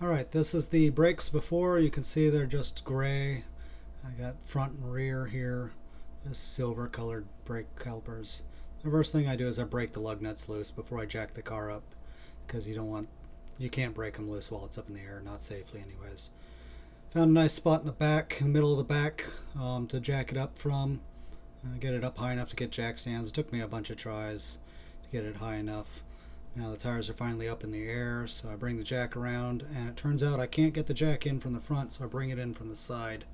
Alright, this is the brakes before. You can see they're just gray. I got front and rear here, just silver colored brake calipers. The first thing I do is I break the lug nuts loose before I jack the car up, because you can't break them loose while it's up in the air, not safely anyways. Found a nice spot in the back, in the middle of the back, to jack it up from. Get it up high enough to get jack stands. It took me a bunch of tries to get it high enough. Now the tires are finally up in the air, so I bring the jack around, and it turns out I can't get the jack in from the front, so I bring it in from the side,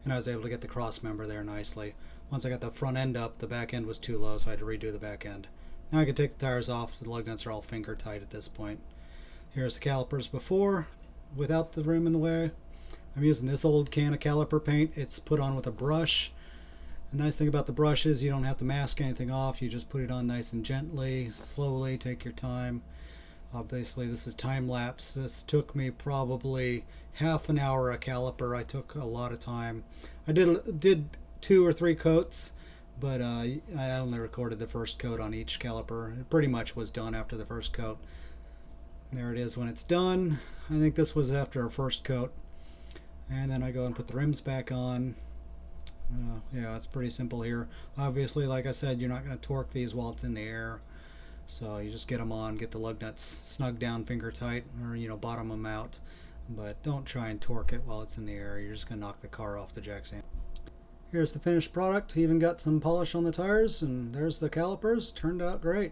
and I was able to get the cross member there nicely. Once I got the front end up, the back end was too low, so I had to redo the back end. Now I can take the tires off. The lug nuts are all finger tight at this point. Here's the calipers before, without the rim in the way. I'm using this old can of caliper paint. It's put on with a brush. The nice thing about the brush is you don't have to mask anything off. You just put it on nice and gently, slowly, take your time. Obviously this is time lapse. This took me probably half an hour a caliper. I took a lot of time. I did 2 or 3 coats, but I only recorded the first coat on each caliper. It pretty much was done after the first coat. There it is when it's done. I think this was after our first coat. And then I go and put the rims back on. Yeah, it's pretty simple here. Obviously, like I said, you're not going to torque these while it's in the air. So you just get them on, get the lug nuts snug down finger tight, or bottom them out. But don't try and torque it while it's in the air. You're just going to knock the car off the jack stand. Here's the finished product. Even got some polish on the tires, and there's the calipers. Turned out great.